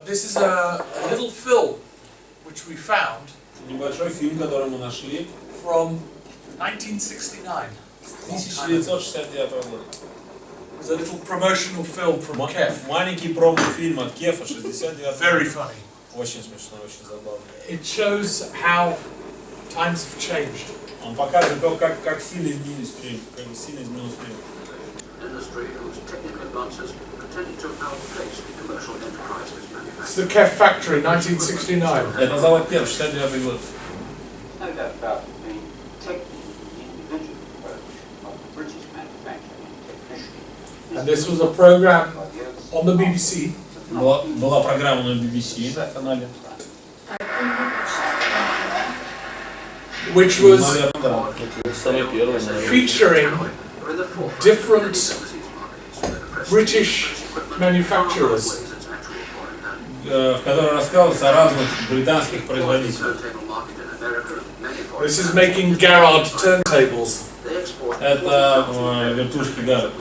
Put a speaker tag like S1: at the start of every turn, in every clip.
S1: This is a little film which we found
S2: Небольшой фильм, который мы нашли
S1: from 1969.
S2: 1969 года.
S1: It was a little promotional film from KEF.
S2: Маленький промо-фильм от KEF 69.
S1: Very funny.
S2: Очень смешно, очень забавно.
S1: It shows how times have changed.
S2: Он показывает то, как сильно изменилось время, как сильно изменилось время.
S1: It's the KEF factory, 1969.
S2: Это завод KEF, 69 год.
S1: And this was a program on the BBC.
S2: Была программа на BBC на канале.
S1: Which was featuring different British manufacturers.
S2: В которой рассказывается о разных британских производителях.
S1: This is making Garrard turntables.
S2: Это вертушки Гаррет.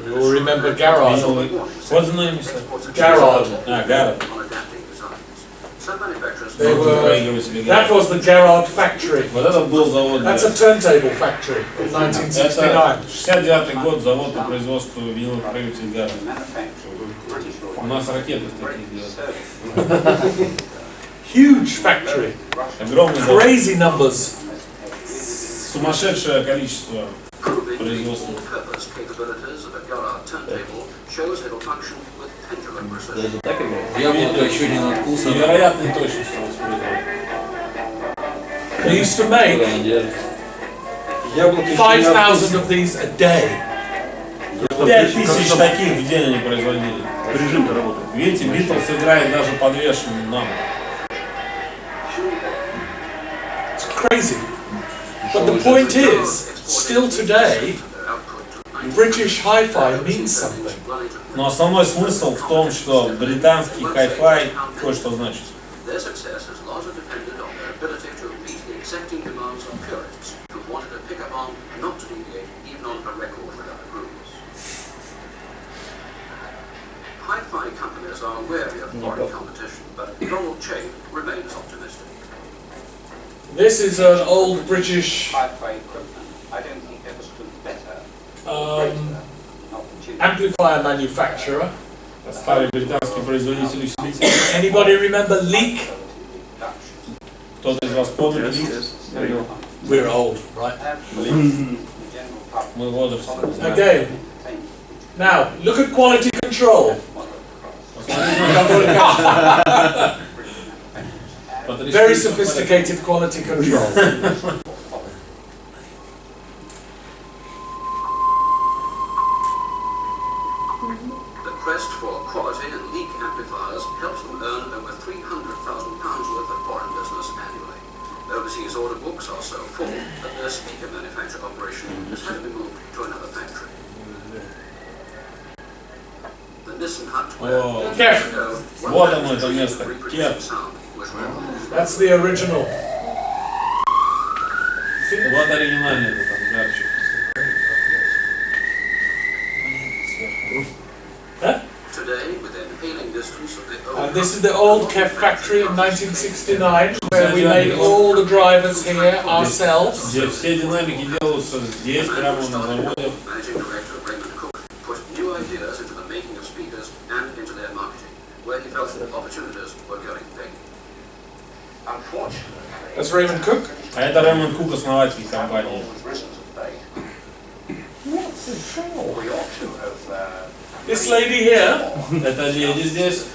S1: You all remember Garrard?
S2: What's the name?
S1: Garrard.
S2: Гаррет.
S1: They were, that was the Garrard factory.
S2: Вот это был завод.
S1: That's a turntable factory in 1969.
S2: 69 год, завод по производству виниловых проигрывателей Гаррет. У нас ракеты такие делают.
S1: Huge factory.
S2: Огромный завод.
S1: Crazy numbers.
S2: Сумасшедшее количество производства.
S3: Даже так яблоко еще не надкусано.
S2: Невероятной точностью воспроизводит.
S1: They used to make 5,000 of these a day.
S2: 5000 таких в день они производили.
S4: Режим-то работает.
S2: Видите, Битлз играет даже подвешенным нам.
S1: It's crazy. But the point is, still today, British hi-fi means something.
S2: Но основной смысл в том, что британский хай-фай кое-что значит.
S5: Hi-fi companies are wary of foreign competition, but Donald Chain remains optimistic.
S1: This is an old British
S5: Hi-fi equipment, I don't think ever stood better.
S1: Amplifier manufacturer.
S2: Старый британский производитель усилителей.
S1: Anybody remember Leak?
S2: Кто-то из вас помнит Leak?
S1: We're old, right?
S2: Мы возраст.
S1: Again. Now, look at quality control. Very sophisticated quality control.
S5: The quest for quality and Leak amplifiers helps them earn over £300,000 worth of foreign business annually. Overseas order books are so full that their speaker manufacture operation has had to be moved to another factory. The Nissan Hut, where
S1: KEF.
S2: Вот оно, это место. KEF.
S1: That's the original.
S2: Вот оригинальный это там жарчик.
S5: today within hailing distance of the
S1: And this is the old KEF factory in 1969, where we made all the drivers here ourselves.
S2: Где все динамики делаются здесь, прямо на заводе.
S5: Managing director Reymoнд Kuk put new ideas into the making of speakers and into their marketing, where he felt opportunities were going big. Unfortunately,
S1: That's Reymond Kuk.
S2: А это Реймонд Кук, основатель компании.
S1: This lady here,
S2: Это леди здесь.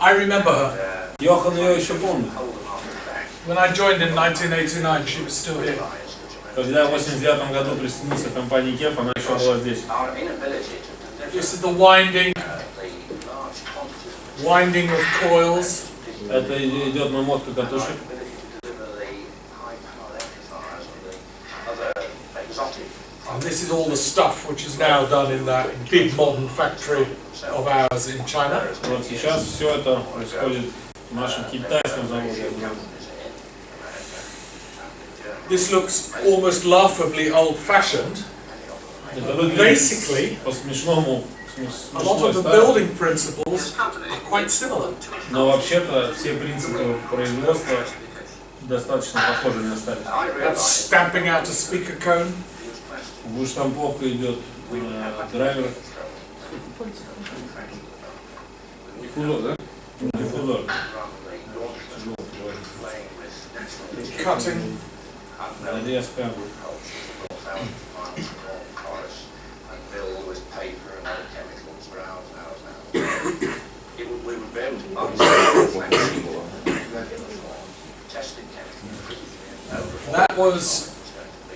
S1: I remember her.
S2: Йохан ее еще помнит.
S1: When I joined in 1989, she was still here.
S2: Когда в 89 году присоединился к компании KEF, она еще была здесь.
S1: This is the winding of coils.
S2: Это идет намотка катушек.
S1: And this is all the stuff which is now done in that big modern factory of ours in China.
S2: Вот сейчас все это происходит в нашем китайском заводе.
S1: This looks almost laughably old-fashioned.
S2: Это выглядит
S1: Basically,
S2: по-смешному,
S1: A lot of the building principles are quite similar.
S2: Но вообще-то все принципы производства достаточно похожи не остались.
S1: That's stamping out a speaker cone.
S2: Выштамповка идет драйвер. Диффузор, да? Диффузор.
S1: Cutting.
S2: Нарезка.
S1: That was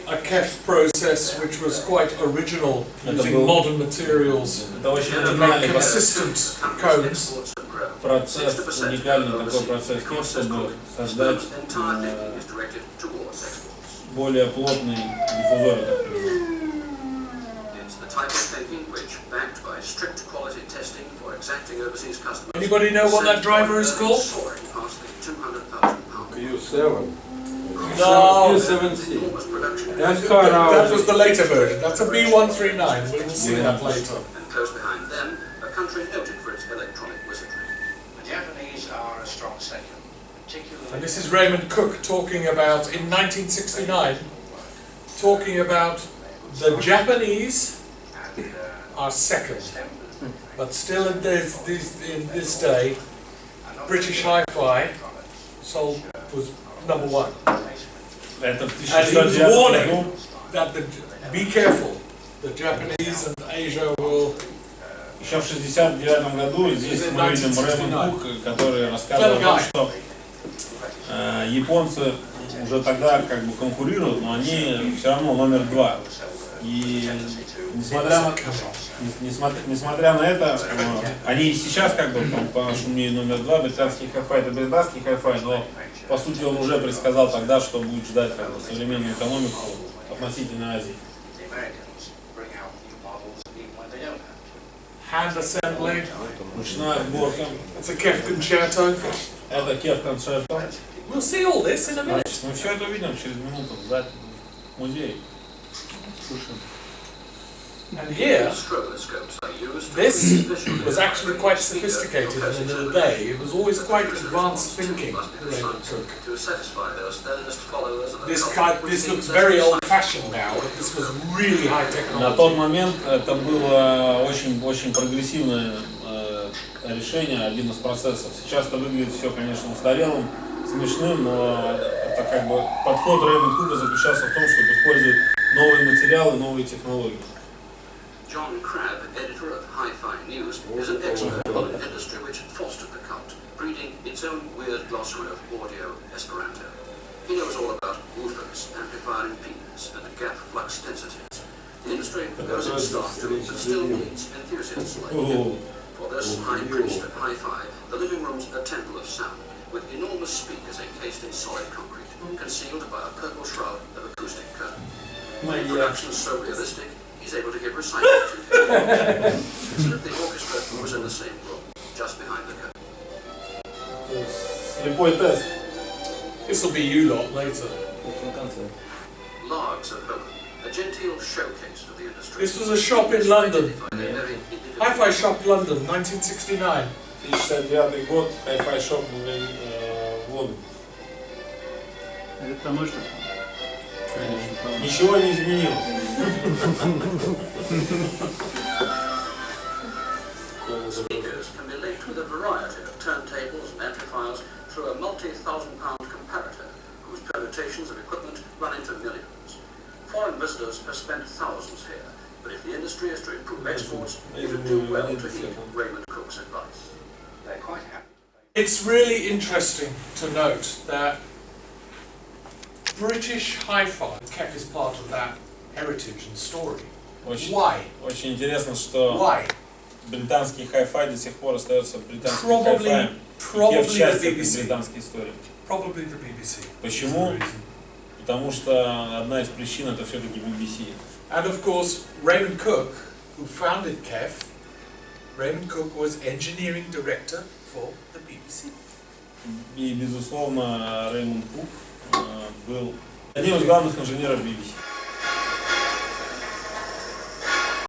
S1: a KEF process which was quite original, using modern materials to make consistent cones.
S2: Процесс, уникальный такой процесс KEF, чтобы создать более плотный диффузор.
S1: Anybody know what that driver is called?
S4: Q7.
S1: No,
S4: Q7C.
S1: that was the later version. That's a B139. We'll see that later.
S5: And close behind them, a country noted for its electronic wizardry. The Japanese are a strong second, particularly.
S1: And this is Reymond Kuk talking about, in 1969, talking about the Japanese are second, but still in this day, British hi-fi was number one.
S2: Это в
S1: And he was
S2: 1909
S1: warning
S2: году.
S1: that be careful, the Japanese and Asia will.
S2: Еще в 1969 году здесь мы видим Реймонд Кук, который рассказывал о том, что японцы уже тогда как бы конкурируют, но они все равно номер два. И несмотря на это, они и сейчас как бы, по нашему мнению, номер два, британский хай-фай это британский хай-фай, но по сути он уже предсказал тогда, что будет ждать как бы современную экономику относительно Азии.
S1: Hand assembly.
S2: Ручная сборка.
S1: It's a KEF concerto.
S2: Это KEF концерто.
S1: We'll see all this in a minute.
S2: Мы все это увидим через минуту в музее. Слушаем.
S1: And here, this was actually quite sophisticated in the day. It was always quite advanced thinking, Reymond Kuk. This looks very old-fashioned now, but this was really high technology.
S2: На тот момент это было очень прогрессивное решение, один из процессов. Сейчас это выглядит все, конечно, устарелым, смешным, но это как бы подход Реймонда Кука заключался в том, чтобы использовать новые материалы, новые технологии.
S5: John Crabb, editor of Hi-Fi News, is an expert on an industry which fostered the cult, breeding its own weird glossary of audio Esperanto. He knows all about woofers, amplifier impedance, and gap flux densities. The industry goes in stark but still needs enthusiasts like him. For this high priest of Hi-Fi, the living room's a temple of sound, with enormous speakers encased in solid concrete, concealed by a purple shroud of acoustic curtain. The production is so realistic, he's able to give recital to consider if the orchestra was in the same room, just behind the curtain.
S2: Слепой тест.
S1: This will be you lot later.
S5: Logs of Hope, a genteel showcase of the industry.
S1: This was a shop in London. Hi-Fi Shop London, 1969.
S2: 1969 год, Hi-Fi Shop в Лондоне.
S3: Это таможня?
S2: Ничего не изменилось.
S5: Speakers can be linked with a variety of turntables and amplifiers through a multi-thousand-pound comparator whose permutations of equipment run into millions. Foreign visitors have spent thousands here, but if the industry is to improve exports, it would do well to heed Reymond Kuk's advice. They're quite happy.
S1: It's really interesting to note that British hi-fi, KEF is part of that heritage and story. Why?
S2: Очень интересно, что
S1: Why?
S2: британский хай-фай до сих пор остается британским
S1: Probably
S2: хай-фаем.
S1: the
S2: часть этой
S1: BBC.
S2: британской истории.
S1: Probably the BBC.
S2: Почему? Потому что одна из причин это все-таки BBC.
S1: And of course, Reymond Kuk, who founded KEF, Reymond Kuk was engineering director for the BBC.
S2: И, безусловно, Реймонд Кук был одним из главных инженеров BBC.